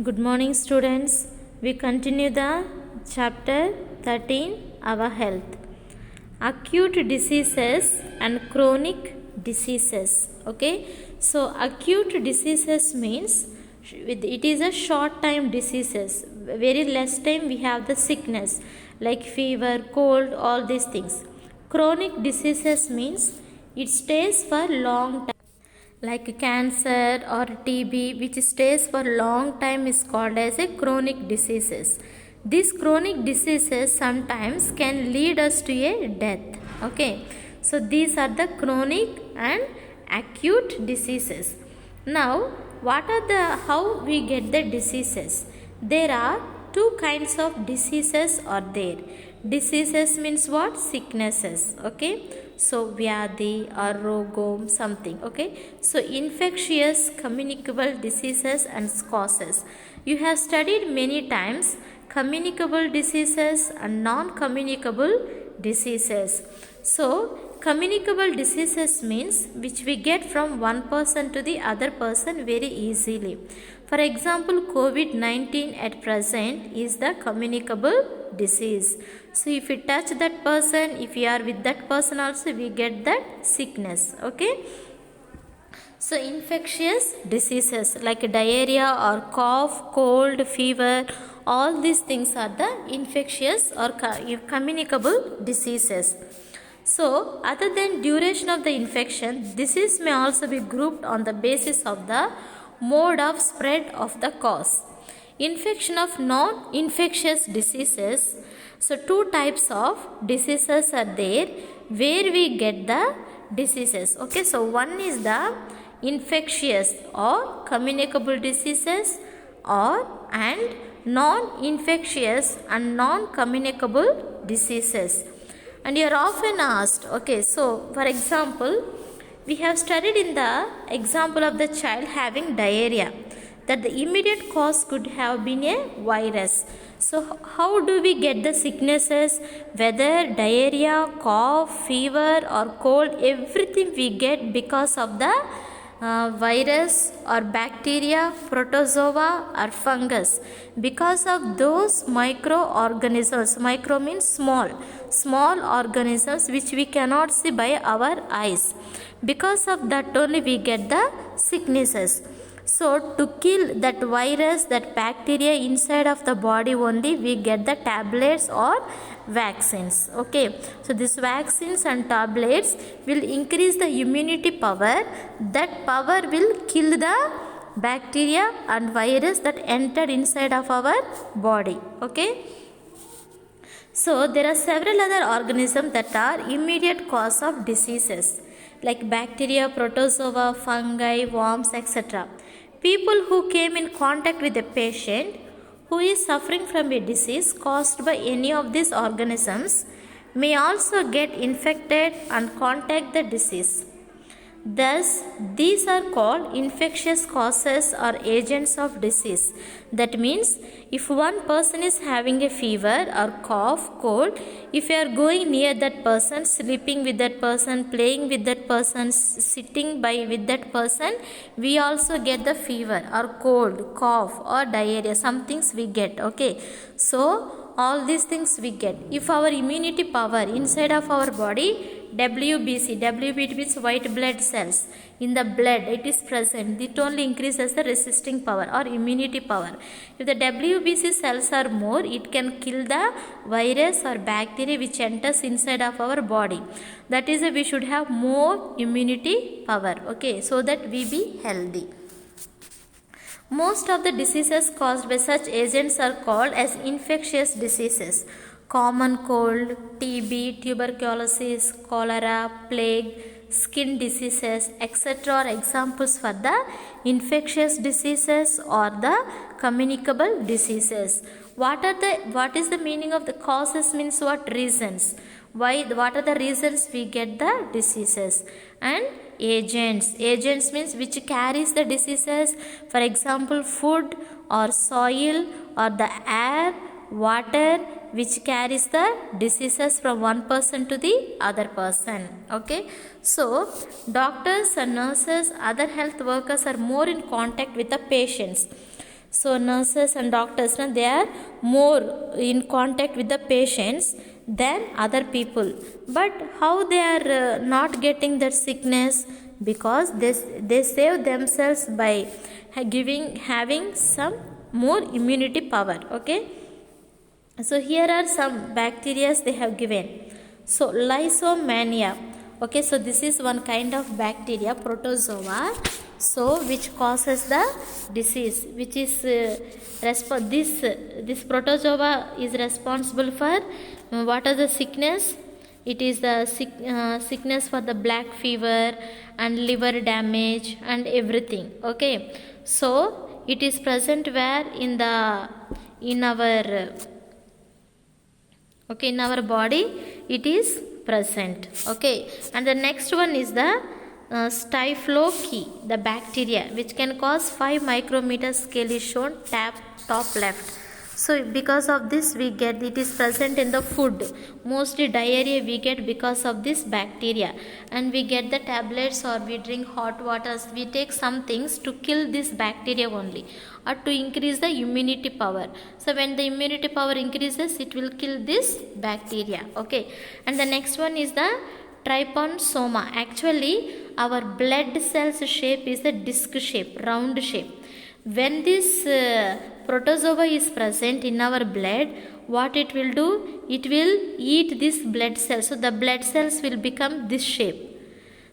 Good morning, students. We continue the chapter 13, Our Health. Acute diseases and chronic diseases. Okay, so acute diseases means it is a short time diseases. Very less time we have the sickness like fever, cold, all these things. Chronic diseases means it stays for long time like cancer or TB, which stays for long time, is called as a chronic diseases. These chronic diseases sometimes can lead us to a death. Okay, so these are the chronic and acute diseases. Now, what are the how we get the diseases? There are two kinds of diseases are there. Diseases means what? Sicknesses. Okay, so vyadhi or rogom something. Okay, so infectious communicable diseases and causes. You have studied many times communicable diseases and non-communicable diseases. So communicable diseases means which we get from one person to the other person very easily. For example, COVID-19 at present is the communicable disease. So if we touch that person, if we are with that person also, we get that sickness. Okay. So infectious diseases like diarrhea or cough, cold, fever, all these things are the infectious or communicable diseases. So other than duration of the infection, disease may also be grouped on the basis of the mode of spread of the cause. Infection of non-infectious diseases. So two types of diseases are there where we get the diseases. Okay, so one is the infectious or communicable diseases and non-infectious and non-communicable diseases. And you are often asked, okay, so for example, we have studied in the example of the child having diarrhea that the immediate cause could have been a virus. So how do we get the sicknesses? Whether diarrhea, cough, fever or cold, everything we get because of the virus or bacteria, protozoa or fungus. Because of those microorganisms, micro means small organisms which we cannot see by our eyes. Because of that only we get the sicknesses. So to kill that virus, that bacteria inside of the body only, we get the tablets or vaccines. Okay, so these vaccines and tablets will increase the immunity power. That power will kill the bacteria and virus that entered inside of our body. Okay, so there are several other organisms that are immediate cause of diseases like bacteria, protozoa, fungi, worms, etc. People who came in contact with a patient who is suffering from a disease caused by any of these organisms may also get infected and contact the disease. Thus, these are called infectious causes or agents of disease. That means, if one person is having a fever or cough, cold, if you are going near that person, sleeping with that person, playing with that person, sitting by with that person, we also get the fever or cold, cough or diarrhea. Some things we get. Okay, so all these things we get. If our immunity power inside of our body, WBC means white blood cells in the blood, it is present, it only increases the resisting power or immunity power. If the WBC cells are more, it can kill the virus or bacteria which enters inside of our body. That is why we should have more immunity power, okay, so that we be healthy. Most of the diseases caused by such agents are called as infectious diseases. Common cold, TB, tuberculosis, cholera, plague, skin diseases, etc. are examples for the infectious diseases or the communicable diseases. What is the meaning of the causes means what? Reasons. What are the reasons we get the diseases? And agents means which carries the diseases. For example, food or soil or the air, water, which carries the diseases from one person to the other person. Okay, so doctors and nurses, other health workers are more in contact with the patients. So nurses and doctors, they are more in contact with the patients than other people. But how they are not getting that sickness? Because they save themselves by having some more immunity power. Okay, so here are some bacteria they have given. So lysomania. Okay, so this is one kind of bacteria, protozoa, so which causes the disease, which is this protozoa is responsible for what are the sickness? It is the sickness for the black fever and liver damage and everything. Okay, so it is present where in our body it is present. Okay, and the next one is the Staphylococcus, the bacteria which can cause 5 micrometer scale is shown top left. So because of this we get, it is present in the food, mostly diarrhea we get because of this bacteria, and we get the tablets or we drink hot waters, we take some things to kill this bacteria only, or to increase the immunity power. So when the immunity power increases, it will kill this bacteria. Okay, and the next one is the trypanosoma. Actually our blood cells shape is the disc shape, round shape. When this protozoa is present in our blood, what it will do? It will eat this blood cells. So the blood cells will become this shape.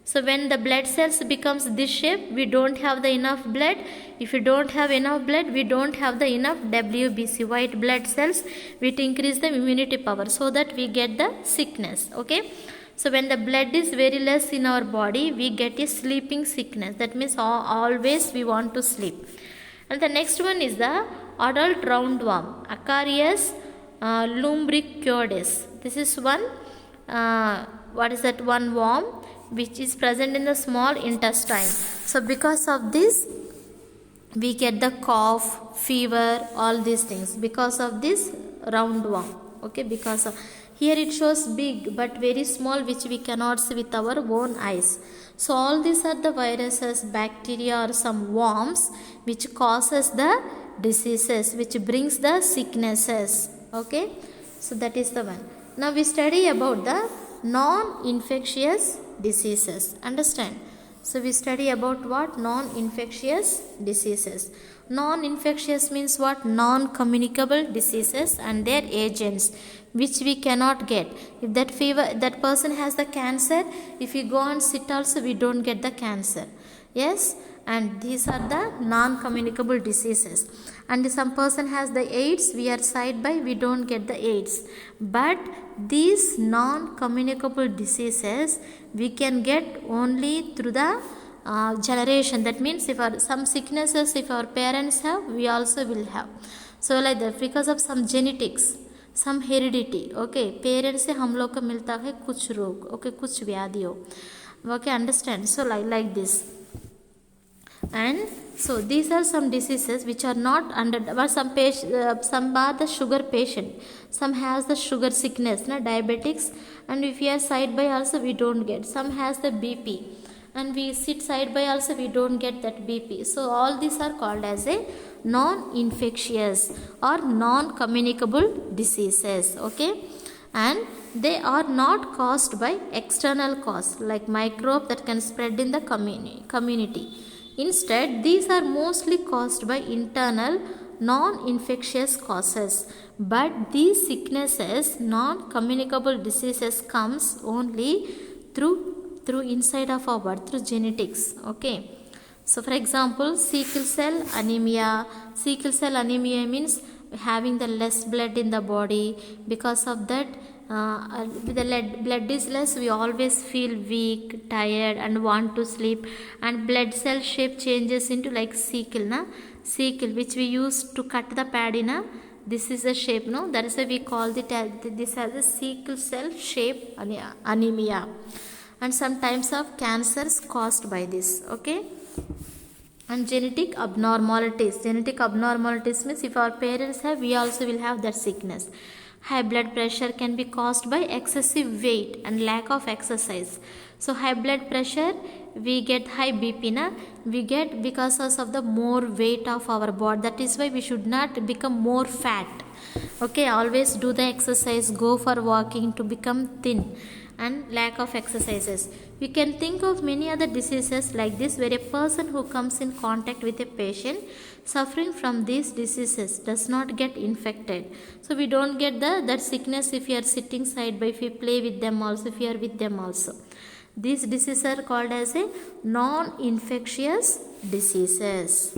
So when the blood cells becomes this shape, we don't have the enough blood. If you don't have enough blood, we don't have the enough WBC, white blood cells, which increase the immunity power, so that we get the sickness. Okay, so when the blood is very less in our body, we get a sleeping sickness. That means always we want to sleep. And the next one is the adult roundworm, Acarius lumbricoides. This is one, what is that one worm which is present in the small intestine. So because of this we get the cough, fever, all these things because of this roundworm. Okay, because of, here it shows big but very small, which we cannot see with our own eyes. So all these are the viruses, bacteria or some worms which causes the diseases, which brings the sicknesses. Okay, so that is the one. Now we study about the non-infectious diseases. Understand? So we study about what? Non-infectious diseases. Non-infectious means what? Non-communicable diseases and their agents, which we cannot get. If that person has the cancer, if we go and sit also, we don't get the cancer. Yes, and these are the non-communicable diseases. And some person has the AIDS, we are side by, we don't get the AIDS. But these non-communicable diseases we can get only through the generation. That means if some sicknesses, if our parents have, we also will have. So like that, because of some genetics, some heredity. Okay, parents से हम लोग को मिलता है कुछ रोग. Okay, कुछ व्याधि हो. Okay, understand? So like this. And so these are some diseases which are not under, but some are the sugar patient, some has the sugar sickness, diabetics, and if we are side by also we don't get. Some has the BP, and we sit side by also we don't get that BP. So all these are called as a non-infectious or non-communicable diseases. Okay, and they are not caused by external cause like microbe that can spread in the community. Instead, these are mostly caused by internal non-infectious causes. But these sicknesses, non-communicable diseases, comes only through inside of our body, through genetics. Okay. So for example, sickle cell anemia. Sickle cell anemia means having the less blood in the body. Because of that, the blood is less, we always feel weak, tired and want to sleep, and blood cell shape changes into like sickle, which we use to cut the paddy. This is a shape, that is why we call this as a sickle cell shape anemia. And some types of cancers caused by this. Okay, and genetic abnormalities means if our parents have, we also will have that sickness. High blood pressure can be caused by excessive weight and lack of exercise. So high blood pressure we get high BP na, we get because of the more weight of our body. That is why we should not become more fat. Okay, always do the exercise, go for walking to become thin, and lack of exercises. We can think of many other diseases like this, where a person who comes in contact with a patient suffering from these diseases does not get infected. So we don't get that sickness if you are sitting side by, if you play with them also, if you are with them also. These diseases are called as a non-infectious diseases.